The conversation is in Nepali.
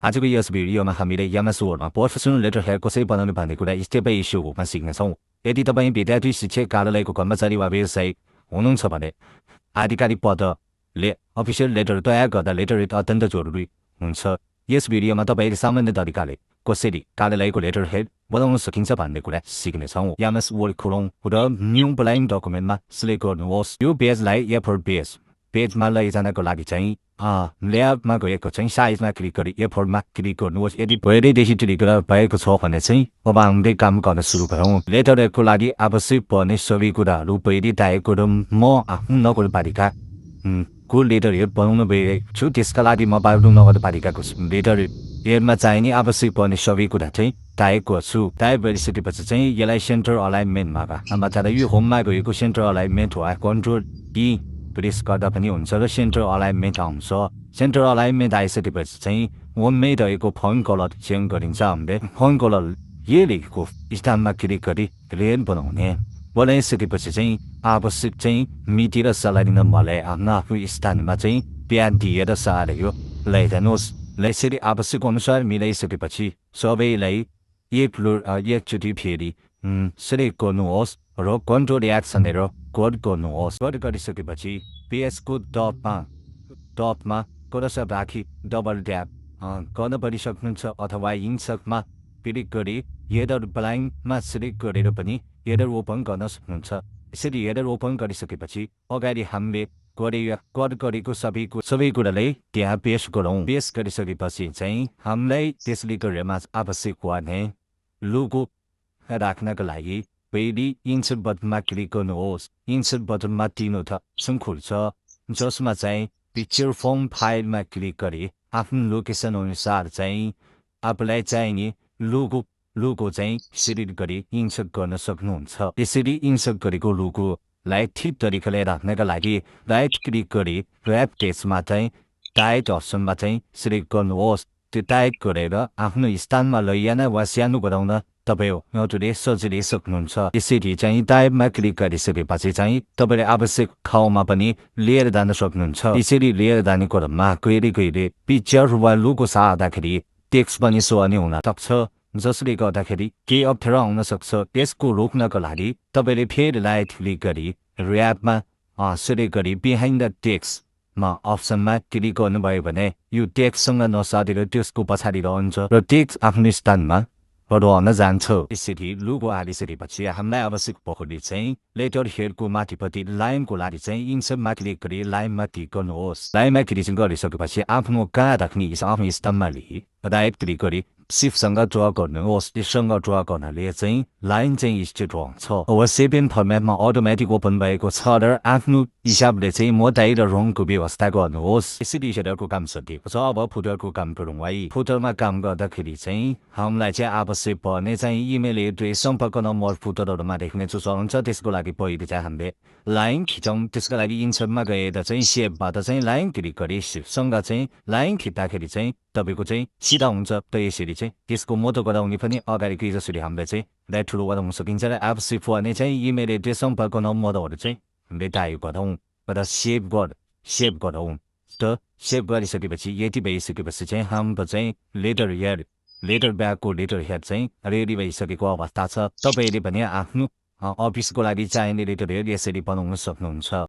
आजको यस भिडियोमा हामीले MS Wordमा प्रोफेसनल लेटरहेड कसरी बनाउने भन्ने कुरा स्टेप बाई स्टेप रूपमा सिक्नेछौँ। यदि तपाईँ विद्यार्थी शिक्षक कार्यालयको कर्मचारी वा व्यवसायी हुनुहुन्छ भने आधिकारिक पदले अफिसियल लेटर तयार गर्दा लेटरहेड अत्यन्त जरुरी हुन्छ। यस भिडियोमा तपाईँले सामान्य तरिकाले कसरी कार्यालयको लेटरहेड बनाउन सकिन्छ भन्ने कुरा सिक्नेछौँ। MS Word खोलौँ र न्यू ब्ल्याङ्क डकुमेन्टमा सिलेक्ट गर्नुहोस्। यो पेजलाई A4 पेजमा लैजानको लागि चाहिँ लेआउटमा गएको चाहिँ साइजमा क्लिक गरी A4मा क्लिक गर्नुहोस्। यदि पहिल्यैदेखि क्लिक भएको छ भने चाहिँ अब हामीले काम गर्न सुरु गरौँ। लेटरहेडको लागि आवश्यक पर्ने सबै कुराहरू पहिले टाइप गरौँ। म आफ्नो नगरपालिकाको लेटरहेड बनाउन गइरहेको छु। त्यसका लागि म बागलुङ नगरपालिकाको लेटरहेडमा चाहिने आवश्यक पर्ने सबै कुरा चाहिँ टाइप गर्छु। टाइप गरिसकेपछि चाहिँ यसलाई सेन्टर अलाइनमेन्टमा तर यो होममा गएको सेन्टर अलाइनमेन्ट वा कन्ट्रोल टी प्रेस गर्दा पनि हुन्छ र सेन्टर अलाइनमेन्ट आउँछ। सेन्टर अलाइनमेन्ट आइसकेपछि चाहिँ होममै रहेको फन्ट कलर चेन्ज गरिन्छ। हामीले फन्ट कलर यो लेखेको स्थानमा क्लिक गरी रेड बनाइसकेपछि चाहिँ आवश्यक चाहिँ मिति र सलाई नम्बरलाई आफ्नो स्थानमा चाहिँ प्याड दिएर सारेर लैजानुहोस्। यसरी आवश्यक अनुसार मिलाइसकेपछि सबैलाई एकचोटि फेरि सिलेक्ट गर्नुहोस् र कन्ट्रोल एक्सन र कट गर्नुहोस्। कट गरिसकेपछि पेजको टपमा कर्सर राखी डबल ट्याप गर्न पनि सक्नुहुन्छ अथवा इन्सर्टमा क्लिक गरी हेडर ब्ल्याङ्कमा सिलेक्ट गरेर पनि हेडर ओपन गर्न सक्नुहुन्छ। यसरी हेडर ओपन गरिसकेपछि अगाडि हामीले कट गरेको सबै कुरालाई त्यहाँ पेस्ट गरौँ। पेस्ट गरिसकेपछि चाहिँ हामीलाई त्यसले गरेमा आवश्यक पर्ने लोगो राख्नको लागि पहिले इन्सर्ट बटनमा क्लिक गर्नुहोस्। इन्सर्ट बटनमा तीनवटा अप्सन खुल्छ जसमा चाहिँ पिक्चर फर्म फाइलमा क्लिक गरी आफ्नो लोकेसन अनुसार चाहिँ आफूलाई चाहिने लोगो चाहिँ सिलेक्ट गरी इन्सर्ट गर्न सक्नुहुन्छ। यसरी इन्सर्ट गरेको लोगोलाई ठिक तरिकाले राख्नका लागि राइट क्लिक गरी ऱ्याप टेक्स्टमा चाहिँ टाइट अप्सनमा चाहिँ सिलेक्ट गर्नुहोस्। त्यो टाइप गरेर आफ्नो स्थानमा लैजान वा सानो गराउन तपाईँ सजिलै सक्नुहुन्छ। यसरी चाहिँ टाइपमा क्लिक गरिसकेपछि चाहिँ तपाईँले आवश्यक ठाउँमा पनि लिएर जान सक्नुहुन्छ। यसरी लिएर जाने क्रममा कहिले पिक्चर वा लोगो सार्दाखेरि टेक्स्ट पनि सो नै हुन सक्छ जसले गर्दाखेरि केही अप्ठ्यारो आउन सक्छ। त्यसको रोक्नको लागि तपाईँले फेरि राइट क्लिक गरी ऱ्यापमा सिलेक्ट गरी बिहाइन्ड द टेक्स्टमा अप्सनमा क्लिक गर्नुभयो भने यो टेक्स्टसँग नसारेर त्यसको पछाडि रहन्छ र टेक्स्ट आफ्नो स्थानमा रहन जान्छ। यसरी लोगो हालिसकेपछि हामीलाई आवश्यक पक्रिने चाहिँ लेटर हेडको माथिपट्टि लाइनको लागि चाहिँ इन्सर्टमा क्लिक गरी लाइनमा क्लिक गर्नुहोस्। लाइनमा क्लिक गरिसकेपछि आफ्नो कहाँ राख्ने आफ्नो स्थानमा राइट क्लिक गरी सिफ्टसँग ड्र गर्नुहोस्। त्यससँग ड्र गर्नाले चाहिँ लाइन चाहिँ स्ट्रेट रहन्छ। अब सेभेन फर्मेटमा अटोमेटिक ओपन भएको छ र आफ्नो हिसाबले चाहिँ मोटाइ र रङको व्यवस्था गर्नुहोस्। यसरी हेडरको काम सकिएको छ। अब फुटरको काम गरौँ है। फुटरमा काम गर्दाखेरि चाहिँ हामीलाई चाहिँ आवश्यक पर्ने चाहिँ इमेल एड्रेस सम्पर्क नम्बर फुटरहरूमा लेख्ने चलन छ। त्यसको लागि पहिले चाहिँ हामीले लाइन खिचौँ। त्यसको लागि इन्सर्टमा गएर चाहिँ सेभबाट चाहिँ लाइन क्लिक गरी सेभसँग चाहिँ लाइन खिच्दाखेरि चाहिँ तपाईँको चाहिँ सिधा हुन्छ। त यसरी चाहिँ त्यसको मोटो गराउने पनि अगाडिको जसरी हामीले चाहिँ राइट ठुलो गराउन सकिन्छ र आवश्यक पर्ने चाहिँ इमेल एड्रेस सम्पर्क नम्बरहरू चाहिँ हामीले टाइप गरौँ र सेभ गरौँ। त सेभ गरिसकेपछि यति भइसकेपछि चाहिँ हाम्रो चाहिँ लेटर ब्यागको लेटर हेड चाहिँ रेडी भइसकेको अवस्था छ। तपाईँले पनि आफ्नो अफिसको लागि चाहिने लेटर हेड यसरी बनाउन सक्नुहुन्छ।